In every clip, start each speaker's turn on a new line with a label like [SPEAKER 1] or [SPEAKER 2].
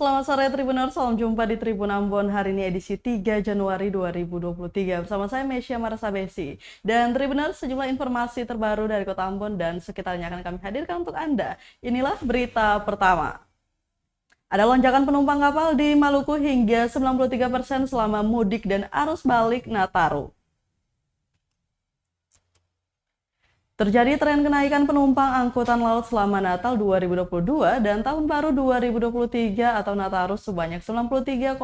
[SPEAKER 1] Selamat sore Tribuners, salam jumpa di Tribun Ambon hari ini edisi 3 Januari 2023. Bersama saya Mesya Marasabesi. Dan Tribuners, sejumlah informasi terbaru dari Kota Ambon dan sekitarnya akan kami hadirkan untuk Anda. Inilah berita pertama. Ada lonjakan penumpang kapal di Maluku hingga 93% selama mudik dan arus balik Nataru. Terjadi tren kenaikan penumpang angkutan laut selama Natal 2022 dan Tahun Baru 2023 atau Nataru sebanyak 93,4%.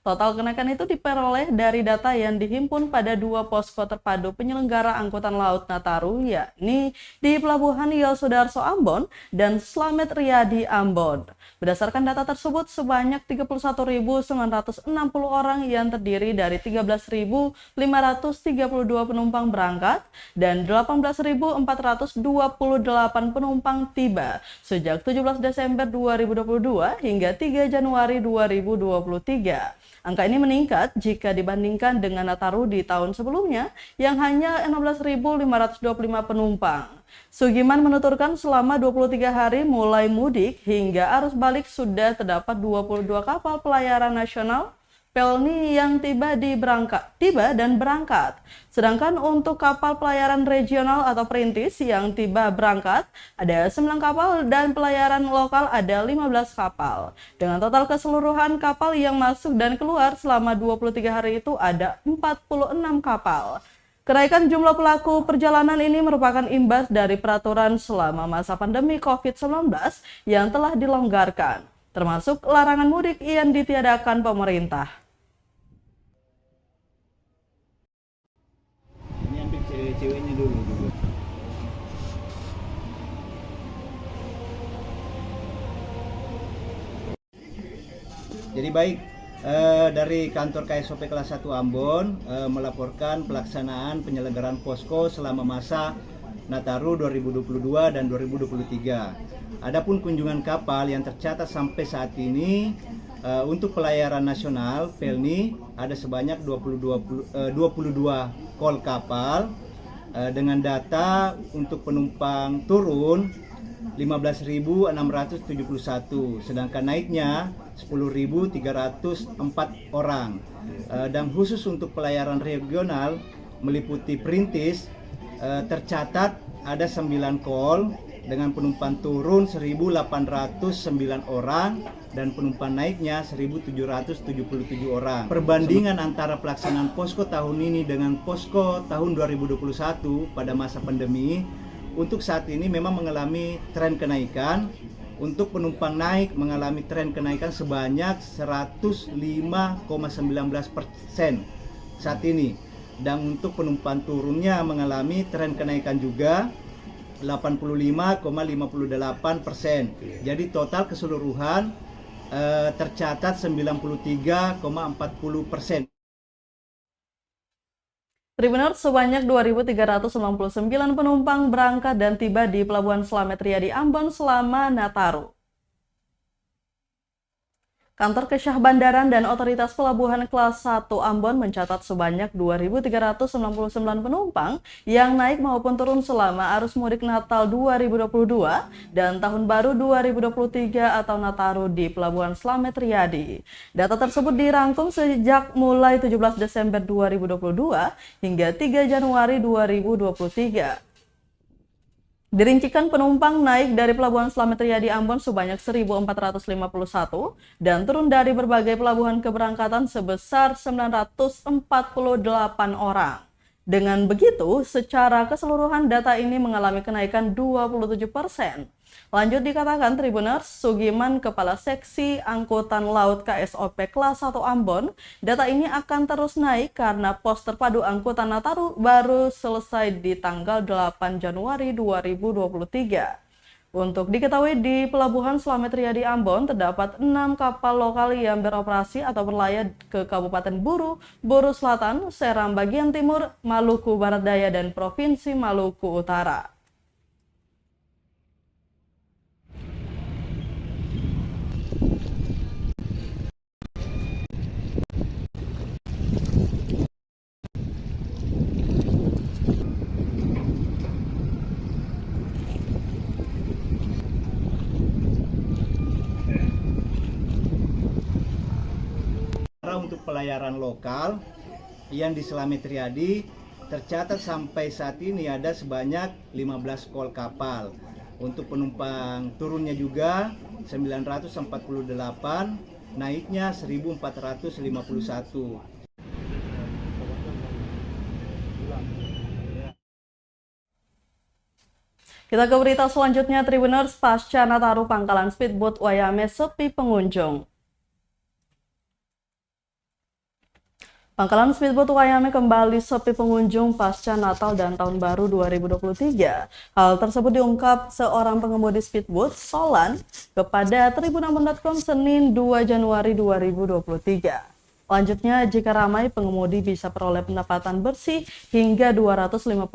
[SPEAKER 1] Total kenaikan itu diperoleh dari data yang dihimpun pada dua posko terpadu penyelenggara angkutan laut Nataru, yakni di Pelabuhan Yosudarso Ambon dan Slamet Riyadi Ambon. Berdasarkan data tersebut, sebanyak 31.960 orang yang terdiri dari 13.532 penumpang berangkat dan 18.428 penumpang tiba sejak 17 Desember 2022 hingga 3 Januari 2023. Angka ini meningkat jika dibandingkan dengan Nataru di tahun sebelumnya yang hanya 16.525 penumpang. Sugiman menuturkan selama 23 hari mulai mudik hingga arus balik sudah terdapat 22 kapal pelayaran nasional Pelni yang tiba dan berangkat. Sedangkan untuk kapal pelayaran regional atau perintis yang tiba berangkat, ada 9 kapal dan pelayaran lokal ada 15 kapal. Dengan total keseluruhan kapal yang masuk dan keluar selama 23 hari itu ada 46 kapal. Kenaikan jumlah pelaku perjalanan ini merupakan imbas dari peraturan selama masa pandemi COVID-19 yang telah dilonggarkan, termasuk larangan mudik yang ditiadakan pemerintah.
[SPEAKER 2] Ini ambil cewek-ceweknya dulu. Jadi baik, dari kantor KSOP kelas 1 Ambon melaporkan pelaksanaan penyelenggaraan posko selama masa Nataru 2022 dan 2023. Adapun kunjungan kapal yang tercatat sampai saat ini untuk pelayaran nasional Pelni ada sebanyak 22 kol kapal dengan data untuk penumpang turun 15.671, sedangkan naiknya 10.304 orang. Dan khusus untuk pelayaran regional meliputi perintis tercatat ada 9 kol dengan penumpang turun 1.809 orang dan penumpang naiknya 1.777 orang. Perbandingan antara pelaksanaan posko tahun ini dengan posko tahun 2021 pada masa pandemi, untuk saat ini memang mengalami tren kenaikan. Untuk penumpang naik mengalami tren kenaikan sebanyak 105,19% saat ini. Dan untuk penumpang turunnya mengalami tren kenaikan juga 85,58%. Jadi total keseluruhan tercatat 93,40%.
[SPEAKER 1] Tribuners, sebanyak 2.399 penumpang berangkat dan tiba di Pelabuhan Slamet Riyadi Ambon selama Nataru. Kantor Kesyah Bandaran dan Otoritas Pelabuhan Kelas 1 Ambon mencatat sebanyak 2.399 penumpang yang naik maupun turun selama arus mudik Natal 2022 dan Tahun Baru 2023 atau Nataru di Pelabuhan Slamet Riyadi. Data tersebut dirangkum sejak mulai 17 Desember 2022 hingga 3 Januari 2023. Dirincikan penumpang naik dari Pelabuhan Slamet Riyadi Ambon sebanyak 1.451 dan turun dari berbagai pelabuhan keberangkatan sebesar 948 orang. Dengan begitu, secara keseluruhan data ini mengalami kenaikan 27%. Lanjut dikatakan Tribuners, Sugiman, Kepala Seksi Angkutan Laut KSOP Kelas 1 Ambon, data ini akan terus naik karena pos terpadu angkutan Nataru baru selesai di tanggal 8 Januari 2023. Untuk diketahui di Pelabuhan Slamet Riyadi Ambon terdapat 6 kapal lokal yang beroperasi atau berlayar ke Kabupaten Buru, Buru Selatan, Seram bagian timur, Maluku Barat Daya, dan Provinsi Maluku Utara.
[SPEAKER 2] untuk pelayaran lokal yang di Slamet Riyadi tercatat sampai saat ini ada sebanyak 15 call kapal. Untuk penumpang turunnya juga 948, naiknya 1451.
[SPEAKER 1] Kita ke berita selanjutnya, Tribuners. Pasca Nataru, pangkalan speedboat Wayame sepi pengunjung. Pangkalan speedboat Wayame kembali sepi pengunjung pasca Natal dan Tahun Baru 2023. Hal tersebut diungkap seorang pengemudi speedboat, Solan, kepada tribunambon.com Senin 2 Januari 2023. Selanjutnya, jika ramai, pengemudi bisa peroleh pendapatan bersih hingga 250.000.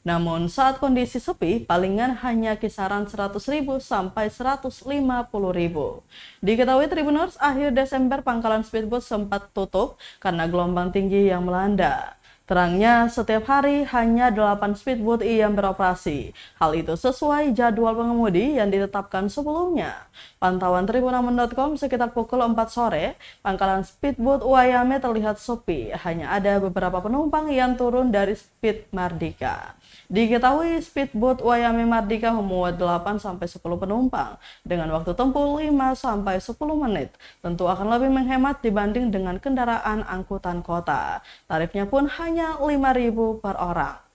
[SPEAKER 1] Namun saat kondisi sepi, palingan hanya kisaran 100.000 sampai 150.000. Diketahui Tribuners, akhir Desember pangkalan speedboat sempat tutup karena gelombang tinggi yang melanda. Terangnya, setiap hari hanya 8 speedboat yang beroperasi. Hal itu sesuai jadwal pengemudi yang ditetapkan sebelumnya. Pantauan tribunambon.com sekitar pukul 4 sore, pangkalan speedboat Wayame terlihat sepi. Hanya ada beberapa penumpang yang turun dari Speed Mardika. Diketahui speedboat Wayame Mardika memuat 8-10 penumpang dengan waktu tempuh 5-10 menit. Tentu akan lebih menghemat dibanding dengan kendaraan angkutan kota. Tarifnya pun hanya 5.000 per orang.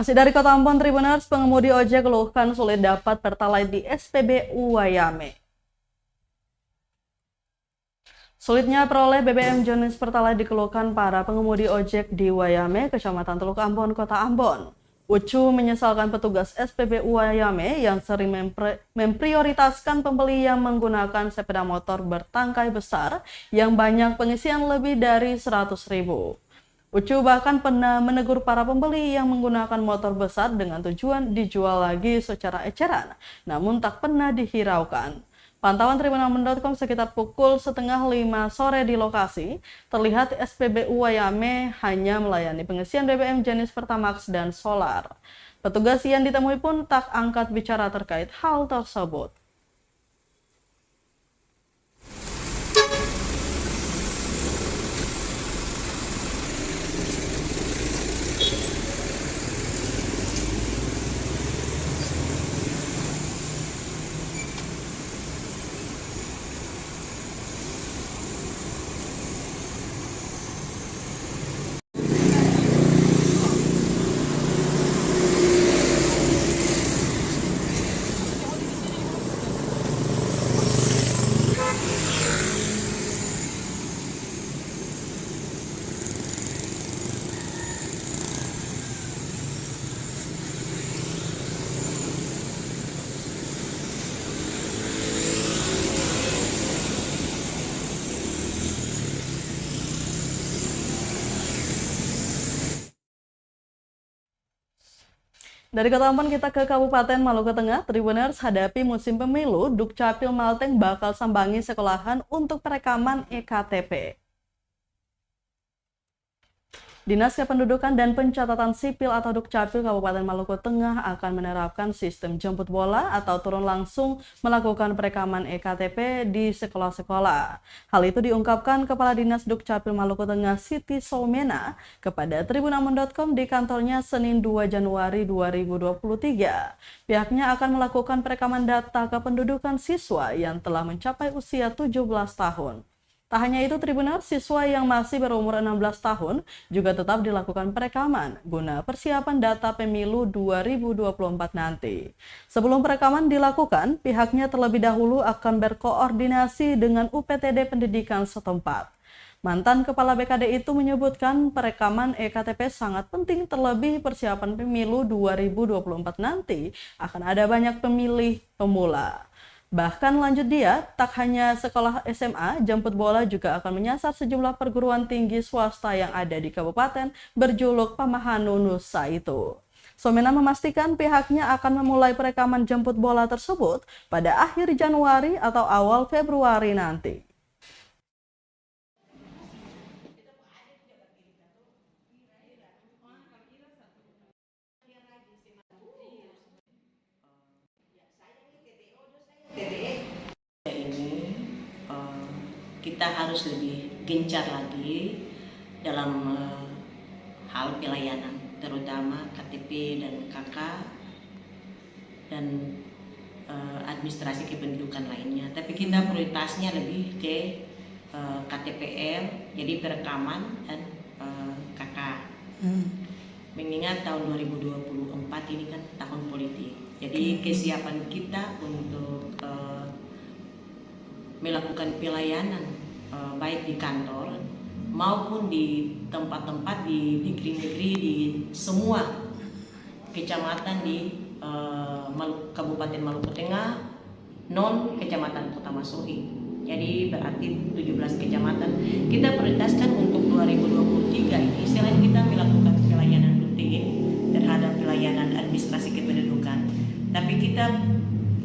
[SPEAKER 1] Masih dari Kota Ambon, Tribuners, pengemudi ojek keluhkan sulit dapat pertalite di SPBU Wayame. Sulitnya peroleh BBM jenis pertalite dikeluhkan para pengemudi ojek di Wayame, Kecamatan Teluk Ambon, Kota Ambon. Ucu menyesalkan petugas SPBU Wayame yang sering memprioritaskan pembeli yang menggunakan sepeda motor bertangkai besar yang banyak pengisian lebih dari 100.000. Ucu bahkan pernah menegur para pembeli yang menggunakan motor besar dengan tujuan dijual lagi secara eceran, namun tak pernah dihiraukan. Pantauan tribunambon.com sekitar pukul 4:30 sore di lokasi, terlihat SPBU Wayame hanya melayani pengisian BBM jenis Pertamax dan solar. Petugas yang ditemui pun tak angkat bicara terkait hal tersebut. Dari Kota Ambon kita ke Kabupaten Maluku Tengah. Tribuners, hadapi musim pemilu, Dukcapil Malteng bakal sambangi sekolahan untuk perekaman EKTP. Dinas Kependudukan dan Pencatatan Sipil atau Dukcapil Kabupaten Maluku Tengah akan menerapkan sistem jemput bola atau turun langsung melakukan perekaman EKTP di sekolah-sekolah. Hal itu diungkapkan Kepala Dinas Dukcapil Maluku Tengah Siti Soumena kepada tribunambon.com di kantornya Senin 2 Januari 2023. Pihaknya akan melakukan perekaman data kependudukan siswa yang telah mencapai usia 17 tahun. Tak hanya itu, Tribuners, siswa yang masih berumur 16 tahun juga tetap dilakukan perekaman guna persiapan data pemilu 2024 nanti. Sebelum perekaman dilakukan, pihaknya terlebih dahulu akan berkoordinasi dengan UPTD pendidikan setempat. Mantan Kepala BKD itu menyebutkan perekaman EKTP sangat penting, terlebih persiapan pemilu 2024 nanti akan ada banyak pemilih pemula. Bahkan lanjut dia, tak hanya sekolah SMA, jemput bola juga akan menyasar sejumlah perguruan tinggi swasta yang ada di kabupaten berjuluk Pamahanu Nusa itu. Somena memastikan pihaknya akan memulai perekaman jemput bola tersebut pada akhir Januari atau awal Februari nanti.
[SPEAKER 3] Ini kita harus lebih gencar lagi dalam hal pelayanan, terutama KTP dan KK dan administrasi kependudukan lainnya. Tapi kita prioritasnya lebih ke KTPL, jadi perekaman dan KK. Mengingat tahun 2024 ini kan tahun politik, jadi kesiapan kita untuk melakukan pelayanan baik di kantor maupun di tempat-tempat di negeri-negeri di semua kecamatan di Kabupaten Maluku Tengah non kecamatan Kota Masohi. Jadi berarti 17 kecamatan kita prioritaskan untuk 2023 ini. Selain kita melakukan pelayanan rutin terhadap pelayanan administrasi kependudukan, tapi kita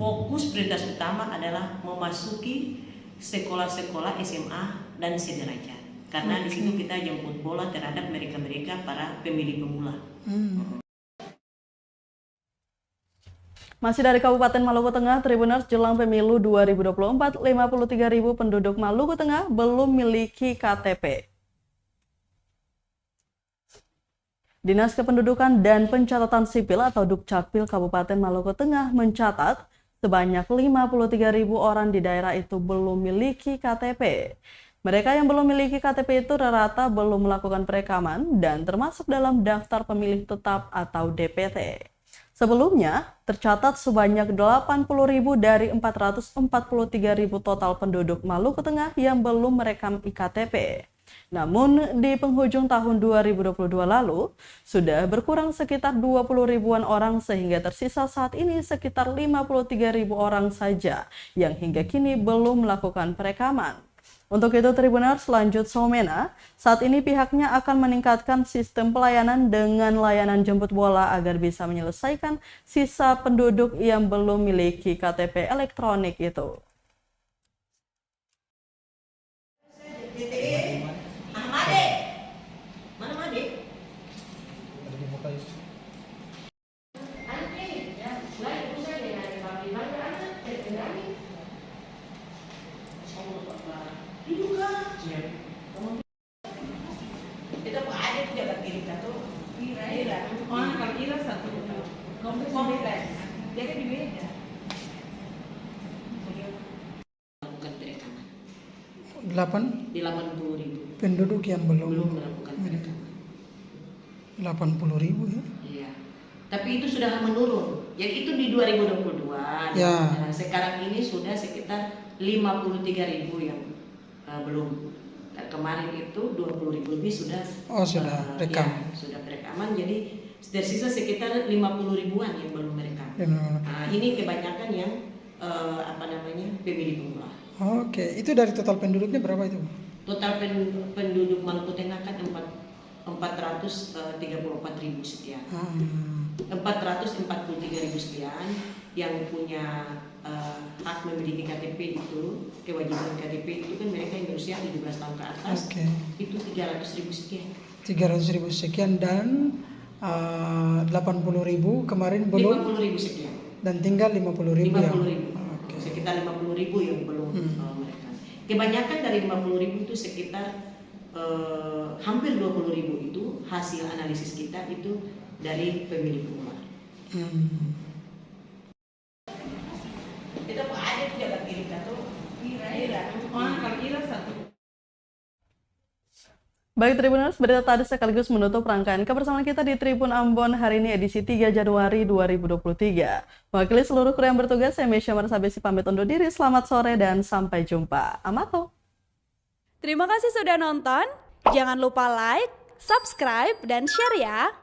[SPEAKER 3] fokus prioritas utama adalah memasuki sekolah-sekolah SMA dan sederajat. Karena di situ kita jemput bola terhadap mereka-mereka para pemilih pemula.
[SPEAKER 1] Masih dari Kabupaten Maluku Tengah, Tribuners, jelang pemilu 2024, 53.000 penduduk Maluku Tengah belum memiliki KTP. Dinas Kependudukan dan Pencatatan Sipil atau Dukcapil Kabupaten Maluku Tengah mencatat sebanyak 53.000 orang di daerah itu belum memiliki KTP. Mereka yang belum memiliki KTP itu rata-rata belum melakukan perekaman dan termasuk dalam daftar pemilih tetap atau DPT. Sebelumnya, tercatat sebanyak 80.000 dari 443.000 total penduduk Maluku Tengah yang belum merekam iktp. Namun, di penghujung tahun 2022 lalu, sudah berkurang sekitar 20 ribuan orang sehingga tersisa saat ini sekitar 53.000 orang saja yang hingga kini belum melakukan perekaman. Untuk itu, Tribuners, lanjut Somena, saat ini pihaknya akan meningkatkan sistem pelayanan dengan layanan jemput bola agar bisa menyelesaikan sisa penduduk yang belum memiliki KTP elektronik itu.
[SPEAKER 3] Kita ada jabat diri satu, Ira. Kalau Ira satu, kompleks. Jadi di beda. Lakukan perekaman. 80.000
[SPEAKER 4] penduduk yang belum
[SPEAKER 3] melakukan perekaman.
[SPEAKER 4] 80.000 ya?
[SPEAKER 3] Iya. Tapi itu sudah menurun. Jadi itu di 2022.
[SPEAKER 4] Ya.
[SPEAKER 3] Nah, sekarang ini sudah sekitar 53.000 yang belum. Kemarin itu 20.000 lebih sudah
[SPEAKER 4] rekam.
[SPEAKER 3] Ya, sudah perekaman, jadi tersisa sekitar 50 ribuan yang belum merekam. Ini kebanyakan yang pemilih pemula.
[SPEAKER 4] Oke, itu dari total penduduknya berapa itu?
[SPEAKER 3] Total penduduk Maluku Tengah kan 434.000 sekian. 443.000 sekian yang punya hak memiliki KTP itu, kewajiban KTP itu kan mereka yang berusia 17 tahun ke atas. Itu 300.000 sekian.
[SPEAKER 4] 300.000 sekian dan 80.000 kemarin belum.
[SPEAKER 3] 50.000 sekian.
[SPEAKER 4] Dan tinggal 50.000 yang.
[SPEAKER 3] Sekitar 50.000 yang belum mereka. Kebanyakan dari 50.000 itu sekitar hampir 20.000 itu hasil analisis kita itu dari pemilih pemula. Kita ada jabat diri satu, Ira. Kalau Ira satu.
[SPEAKER 1] Baik Tribuners, berita tadi sekaligus menutup rangkaian kebersamaan kita di Tribun Ambon hari ini edisi 3 Januari 2023. Mewakili seluruh kru yang bertugas, saya Mesya Marsabesi pamit undur diri. Selamat sore dan sampai jumpa. Amato.
[SPEAKER 5] Terima kasih sudah nonton. Jangan lupa like, subscribe, dan share ya.